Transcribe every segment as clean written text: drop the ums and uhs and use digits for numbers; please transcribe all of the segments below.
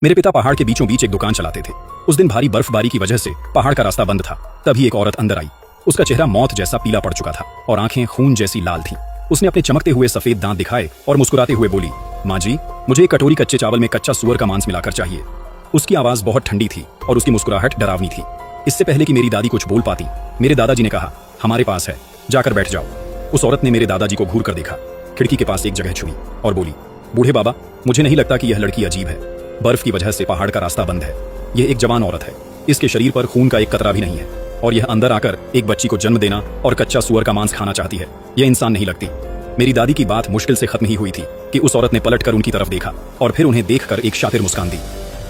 मेरे पिता पहाड़ के बीचों बीच एक दुकान चलाते थे। उस दिन भारी बर्फबारी की वजह से पहाड़ का रास्ता बंद था। तभी एक औरत अंदर आई। उसका चेहरा मौत जैसा पीला पड़ चुका था और आंखें खून जैसी लाल थीं। उसने अपने चमकते हुए सफेद दांत दिखाए और मुस्कुराते हुए बोली, माँ जी, मुझे एक कटोरी कच्चे चावल में कच्चा सुअर का मांस मिलाकर चाहिए। उसकी आवाज बहुत ठंडी थी और उसकी मुस्कुराहट डरावनी थी। इससे पहले कि मेरी दादी कुछ बोल पाती, मेरे दादाजी ने कहा, हमारे पास है, जाकर बैठ जाओ। उस औरत ने मेरे दादाजी को घूर कर देखा, खिड़की के पास एक जगह छुई और बोली, बूढ़े बाबा, मुझे नहीं लगता कि यह लड़की अजीब है। बर्फ की वजह से पहाड़ का रास्ता बंद है। यह एक जवान औरत है। इसके शरीर पर खून का एक कतरा भी नहीं है और यह अंदर आकर एक बच्ची को जन्म देना और कच्चा सुअर का मांस खाना चाहती है। यह इंसान नहीं लगती। मेरी दादी की बात मुश्किल से खत्म ही हुई थी कि उस औरत ने पलटकर उनकी तरफ देखा और फिर उन्हें देखकर एक शातिर मुस्कान दी।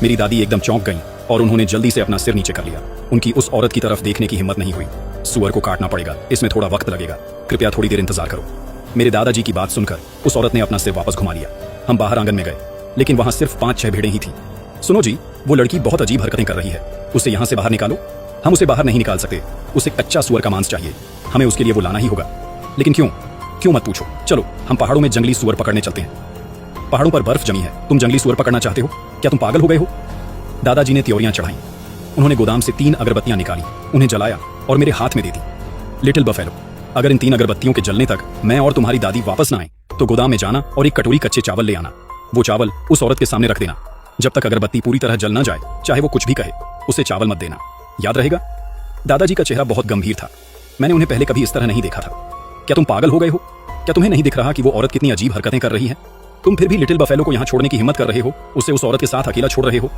मेरी दादी एकदम चौंक गईं और उन्होंने जल्दी से अपना सिर नीचे कर लिया। उनकी उस औरत की तरफ देखने की हिम्मत नहीं हुई। सुअर को काटना पड़ेगा, इसमें थोड़ा वक्त लगेगा, कृपया थोड़ी देर इंतजार करो। मेरे दादाजी की बात सुनकर उस औरत ने अपना सिर वापस घुमा लिया। हम बाहर आंगन में गए, लेकिन वहां सिर्फ 5-6 भेड़ें ही थी। सुनो जी, वो लड़की बहुत अजीब हरकतें कर रही है, उसे यहाँ से बाहर निकालो। हम उसे बाहर नहीं निकाल सकते, उसे कच्चा सुअर का मांस चाहिए, हमें उसके लिए वो लाना ही होगा। लेकिन क्यों मत पूछो, चलो हम पहाड़ों में जंगली सुअर पकड़ने चलते हैं। पहाड़ों पर बर्फ जमी है, तुम जंगली सुअर पकड़ना चाहते हो? क्या तुम पागल हो गए हो? दादाजी ने त्योरियां चढ़ाई। उन्होंने गोदाम से 3 अगरबत्तियां निकाली, उन्हें जलाया और मेरे हाथ में दे दी। लिटिल बफेलो, अगर इन 3 अगरबत्तियों के जलने तक मैं और तुम्हारी दादी वापस ना आए तो गोदाम में जाना और एक कटोरी कच्चे चावल ले आना। वो चावल उस औरत के सामने रख देना। जब तक अगरबत्ती पूरी तरह जल ना जाए, चाहे वो कुछ भी कहे, उसे चावल मत देना। याद रहेगा? दादाजी का चेहरा बहुत गंभीर था। मैंने उन्हें पहले कभी इस तरह नहीं देखा था। क्या तुम पागल हो गए हो? क्या तुम्हें नहीं दिख रहा कि वो औरत कितनी अजीब हरकतें कर रही है? तुम फिर भी लिटिल बफेलो को यहाँ छोड़ने की हिम्मत कर रहे हो, उसे उस औरत के साथ अकेला छोड़ रहे हो।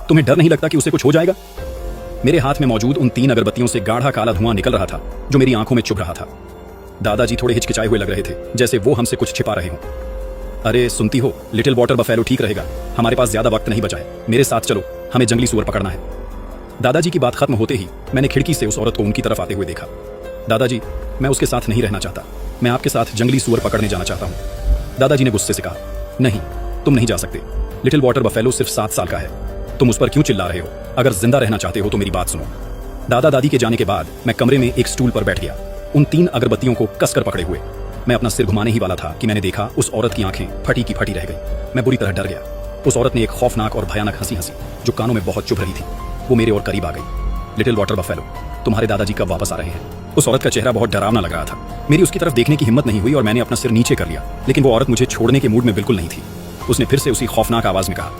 तुम्हें डर नहीं लगता कि उसे कुछ हो जाएगा? मेरे हाथ में मौजूद उन 3 अगरबत्तियों से गाढ़ा काला धुआं निकल रहा था जो मेरी आंखों में चुभ रहा था। दादाजी थोड़े हिचकिचाए हुए लग रहे थे, जैसे वो हमसे कुछ छिपा रहे हों। अरे सुनती हो, लिटिल वाटर बफेलो ठीक रहेगा, हमारे पास ज्यादा वक्त नहीं बचा है, मेरे साथ चलो, हमें जंगली सुअर पकड़ना है। दादाजी की बात खत्म होते ही मैंने खिड़की से उस औरत को उनकी तरफ आते हुए देखा। दादाजी, मैं उसके साथ नहीं रहना चाहता, मैं आपके साथ जंगली सुअर पकड़ने जाना चाहता हूँ। दादाजी ने गुस्से से कहा, नहीं, तुम नहीं जा सकते। लिटिल वाटर बफेलो सिर्फ 7 साल का है, तुम उस पर क्यों चिल्ला रहे हो? अगर जिंदा रहना चाहते हो तो मेरी बात सुनो। दादा दादी के जाने के बाद मैं कमरे में एक स्टूल पर बैठ गया, उन 3 अगरबत्तियों को कसकर पकड़े हुए। मैं अपना सिर घुमाने ही वाला था कि मैंने देखा उस औरत की आंखें फटी की फटी रह गई। मैं बुरी तरह डर गया। उस औरत ने एक खौफनाक और भयानक हंसी हंसी जो कानों में बहुत चुभ रही थी। वो मेरे और करीब आ गई। लिटिल वाटर बफेलो, तुम्हारे दादाजी कब वापस आ रहे हैं? उस औरत का चेहरा बहुत डरावना लग रहा था। मेरी उसकी तरफ देखने की हिम्मत नहीं हुई और मैंने अपना सिर नीचे कर लिया, लेकिन वो औरत मुझे छोड़ने के मूड में बिल्कुल नहीं थी। उसने फिर से उसी खौफनाक आवाज में कहा,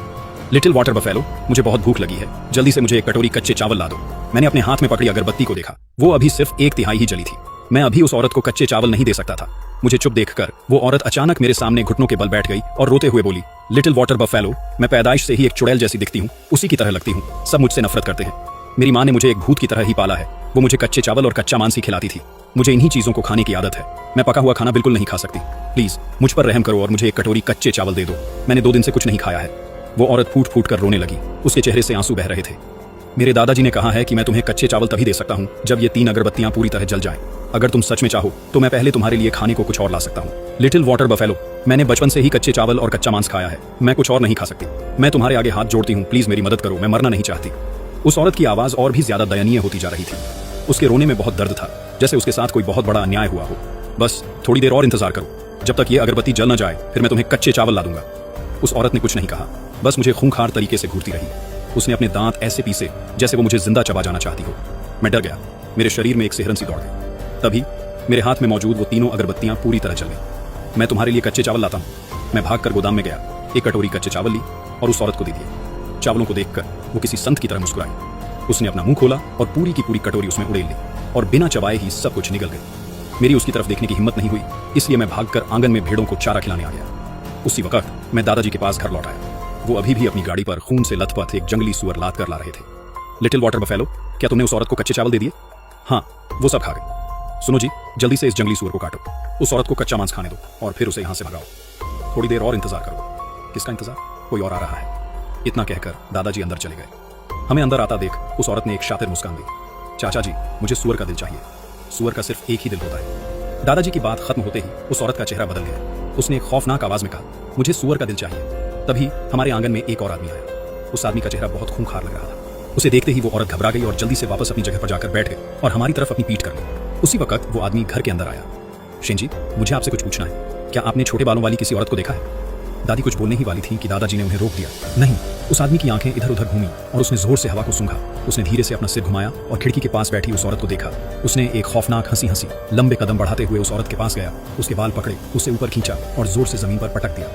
लिटिल वाटर बफेलो, मुझे बहुत भूख लगी है, जल्दी से मुझे एक कटोरी कच्चे चावल ला दो। मैंने अपने हाथ में पकड़ी अगरबत्ती को देखा, वो अभी सिर्फ 1/3 ही जली थी। मैं अभी उस औरत को कच्चे चावल नहीं दे सकता था। मुझे चुप देखकर वो औरत अचानक मेरे सामने घुटनों के बल बैठ गई और रोते हुए बोली, लिटिल वाटर बफेलो, मैं पैदाइश से ही एक चुड़ैल जैसी दिखती हूँ, उसी की तरह लगती हूँ, सब मुझसे नफरत करते हैं। मेरी माँ ने मुझे एक भूत की तरह ही पाला है, वो मुझे कच्चे चावल और कच्चा मांस ही खिलाती थी। मुझे इन्हीं चीजों को खाने की आदत है, मैं पका हुआ खाना बिल्कुल नहीं खा सकती। प्लीज मुझ पर रहम करो और मुझे एक कटोरी कच्चे चावल दे दो, मैंने 2 दिन से कुछ नहीं खाया है। वो औरत फूट फूट कर रोने लगी, उसके चेहरे से आंसू बह रहे थे। मेरे दादाजी ने कहा है कि मैं तुम्हें कच्चे चावल तभी दे सकता हूँ जब ये 3 अगरबत्तियां पूरी तरह जल जाएं। अगर तुम सच में चाहो तो मैं पहले तुम्हारे लिए खाने को कुछ और ला सकता हूँ। लिटिल वाटर बफेलो, मैंने बचपन से ही कच्चे चावल और कच्चा मांस खाया है, मैं कुछ और नहीं खा सकती। मैं तुम्हारे आगे हाथ जोड़ती हूँ, प्लीज मेरी मदद करो, मैं मरना नहीं चाहती। उस औरत की आवाज और भी ज्यादा दयनीय होती जा रही थी। उसके रोने में बहुत दर्द था, जैसे उसके साथ कोई बहुत बड़ा अन्याय हुआ हो। बस थोड़ी देर और इंतजार करो, जब तक ये अगरबत्ती जल न जाए, फिर मैं तुम्हें कच्चे चावल ला दूंगा। उस औरत ने कुछ नहीं कहा, बस मुझे खूंखार तरीके से घूरती रही। उसने अपने दांत ऐसे पीसे जैसे वो मुझे जिंदा चबा जाना चाहती हो। मैं डर गया, मेरे शरीर में एक सिहरन सी दौड़ गई। तभी मेरे हाथ में मौजूद वो 3 अगरबत्तियां पूरी तरह जल गई। मैं तुम्हारे लिए कच्चे चावल लाता हूँ। मैं भागकर गोदाम में गया, एक कटोरी कच्चे चावल ली और उस औरत को दे दिए। चावलों को देखकर वो किसी संत की तरह मुस्कुराई। उसने अपना मुंह खोला और पूरी की पूरी कटोरी उसमें उड़ेल ली और बिना चबाए ही सब कुछ निकल गई। मेरी उसकी तरफ देखने की हिम्मत नहीं हुई, इसलिए मैं भागकर आंगन में भेड़ों को चारा खिलाने आ गया। उसी वक्त मैं दादाजी के पास घर लौट आया। वो अभी भी अपनी गाड़ी पर खून से लथपथ एक जंगली सुअर लाद कर ला रहे थे। लिटिल वाटर बफेलो, क्या तुमने उस औरत को कच्चे चावल दे दिए? हाँ, वो सब खा गई। सुनो जी, जल्दी से इस जंगली सुअर को काटो, उस औरत को कच्चा मांस खाने दो और फिर उसे यहाँ से भगाओ। थोड़ी देर और इंतजार करो। किसका इंतजार? कोई और आ रहा है। इतना कहकर दादाजी अंदर चले गए। हमें अंदर आता देख उस औरत ने एक शातिर मुस्कान दी। चाचा जी, मुझे सुअर का दिल चाहिए। सुअर का सिर्फ एक ही दिल होता है। दादाजी की बात खत्म होते ही उस औरत का चेहरा बदल गया। उसने एक खौफनाक आवाज में कहा, मुझे सुअर का दिल चाहिए। तभी हमारे आंगन में एक और आदमी आया। उस आदमी का चेहरा बहुत खूंखार लग रहा था। उसे देखते ही वो औरत घबरा गई और जल्दी से वापस अपनी जगह पर जाकर बैठ गई और हमारी तरफ अपनी पीठ कर ली। उसी वक्त वो आदमी घर के अंदर आया। शेन जी, मुझे आपसे कुछ पूछना है, क्या आपने छोटे बालों वाली किसी औरत को देखा है? दादी कुछ बोलने ही वाली थी कि दादाजी ने उन्हें रोक दिया। नहीं। उस आदमी की आंखें इधर उधर घूमी और उसने जोर से हवा को सूंघा। उसने धीरे से अपना सिर घुमाया और खिड़की के पास बैठी उस औरत को देखा। उसने एक खौफनाक हंसी हंसी लंबे कदम बढ़ाते हुए उस औरत के पास गया, उसके बाल पकड़े, उसे ऊपर खींचा और जोर से जमीन पर पटक दिया।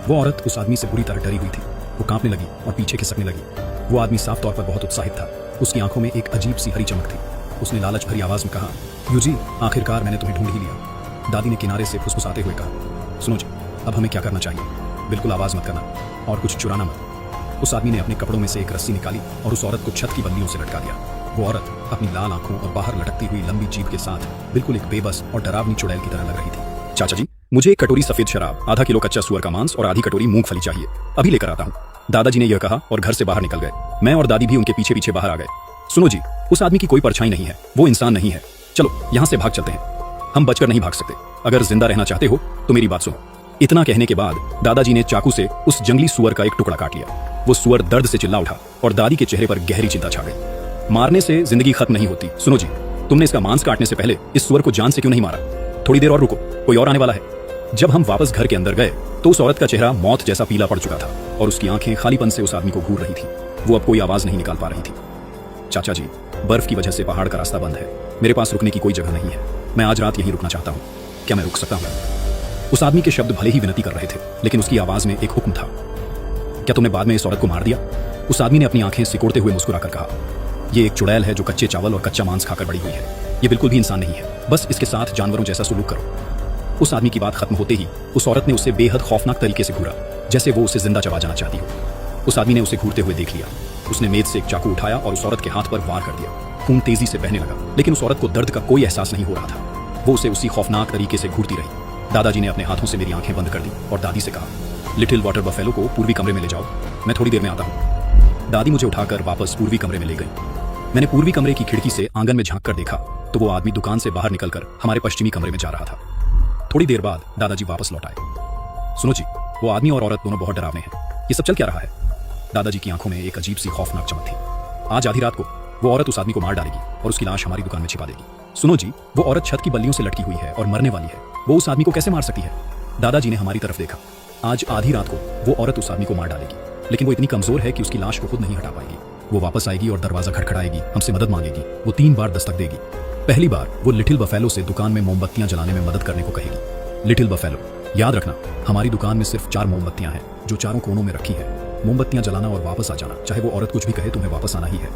वो औरत उस आदमी से बुरी तरह डरी हुई थी। वो कांपने लगी और पीछे खिसकने लगी। वो आदमी साफ तौर पर बहुत उत्साहित था। उसकी आंखों में एक अजीब सी हरी चमक थी। उसने लालच भरी आवाज में कहा, यूजी, आखिरकार मैंने तुम्हें ढूंढ ही लिया। दादी ने किनारे से फुसफुसाते हुए कहा, सुनो जी, अब हमें क्या करना चाहिए? बिल्कुल आवाज मत करना और कुछ चुराना मत। उस आदमी ने अपने कपड़ों में से एक रस्सी निकाली और उस औरत को छत की बल्लियों से लटका दिया। वो औरत अपनी लाल आंखों और बाहर लटकती हुई लंबी जीभ के साथ बिल्कुल एक बेबस और डरावनी चुड़ैल की तरह लग रही थी। चाचा जी, मुझे एक कटोरी सफेद शराब, आधा किलो कच्चा सुअर का मांस और आधी कटोरी मूंगफली चाहिए। अभी लेकर आता हूँ। दादाजी ने यह कहा और घर से बाहर निकल गए। मैं और दादी भी उनके पीछे पीछे बाहर आ गए। सुनो जी, उस आदमी की कोई परछाई नहीं है, वो इंसान नहीं है। चलो यहाँ से भाग चलते हैं। हम बचकर नहीं भाग सकते। अगर जिंदा रहना चाहते हो तो मेरी बात सुनो। इतना कहने के बाद दादाजी ने चाकू से उस जंगली सुअर का एक टुकड़ा काट लिया। वो सुअर दर्द से चिल्ला उठा और दादी के चेहरे पर गहरी चिंता छा गई। मारने से जिंदगी खत्म नहीं होती। सुनो जी, तुमने इसका मांस काटने से पहले इस सुअर को जान से क्यों नहीं मारा? थोड़ी देर और रुको, कोई और आने वाला है। जब हम वापस घर के अंदर गए तो उस औरत का चेहरा मौत जैसा पीला पड़ चुका था और उसकी आंखें खालीपन से उस आदमी को घूर रही थी। वो अब कोई आवाज नहीं निकाल पा रही थी। चाचा जी, बर्फ की वजह से पहाड़ का रास्ता बंद है। मेरे पास रुकने की कोई जगह नहीं है। मैं आज रात यहीं रुकना चाहता हूँ। क्या मैं रुक सकता हूँ? उस आदमी के शब्द भले ही विनती कर रहे थे, लेकिन उसकी आवाज में एक हुक्म था। क्या तुमने बाद में इस औरत को मार दिया? उस आदमी ने अपनी आंखें सिकोड़ते हुए मुस्कुराकर कहा, यह एक चुड़ैल है जो कच्चे चावल और कच्चा मांस खाकर बड़ी हुई है। ये बिल्कुल भी इंसान नहीं है। बस इसके साथ जानवरों जैसा सुलूक करो। उस आदमी की बात खत्म होते ही उस औरत ने उसे बेहद खौफनाक तरीके से घूरा, जैसे वो उसे जिंदा चबा जाना चाहती हो। उस आदमी ने उसे घूरते हुए देख लिया। उसने मेज से एक चाकू उठाया और उस औरत के हाथ पर वार कर दिया। खून तेजी से बहने लगा, लेकिन उस औरत को दर्द का कोई एहसास नहीं हो रहा था। वो उसे उसी खौफनाक तरीके से घूरती रही। दादाजी ने अपने हाथों से मेरी आंखें बंद कर दी और दादी से कहा, लिटिल वाटर बफेलो को पूर्वी कमरे में ले जाओ, मैं थोड़ी देर में आता हूँ। दादी मुझे उठाकर वापस पूर्वी कमरे में ले गई। मैंने पूर्वी कमरे की खिड़की से आंगन में झांक कर देखा तो वो आदमी दुकान से बाहर निकलकर हमारे पश्चिमी कमरे में जा रहा था। थोड़ी देर बाद दादाजी वापस लौट आए। सुनो जी, वो आदमी और औरत दोनों बहुत डरावने हैं। ये सब चल क्या रहा है? दादाजी की आंखों में एक अजीब सी खौफनाक चमक थी। आज आधी रात को वो औरत उस आदमी को मार डालेगी और उसकी लाश हमारी दुकान में छिपा देगी। सुनो जी, वो औरत छत की बल्लियों से लटकी हुई है और मरने वाली है। वो उस आदमी को कैसे मार सकती है? दादाजी ने हमारी तरफ देखा। आज आधी रात को वो औरत उस आदमी को मार डालेगी, लेकिन वो इतनी कमजोर है कि उसकी लाश को खुद नहीं हटा पाएगी। वो वापस आएगी और दरवाजा खटखटाएगी, हमसे मदद मांगेगी। वो 3 बार दस्तक देगी। पहली बार वो लिटिल बफेलो से दुकान में मोमबत्तियां जलाने में मदद करने को कहेगी। लिटिल बफेलो, याद रखना, हमारी दुकान में सिर्फ 4 मोमबत्तियां हैं जो चारों कोनों में रखी है। मोमबत्तियां जलाना और वापस आ जाना, चाहे वो औरत कुछ भी कहे, तुम्हें वापस आना ही है।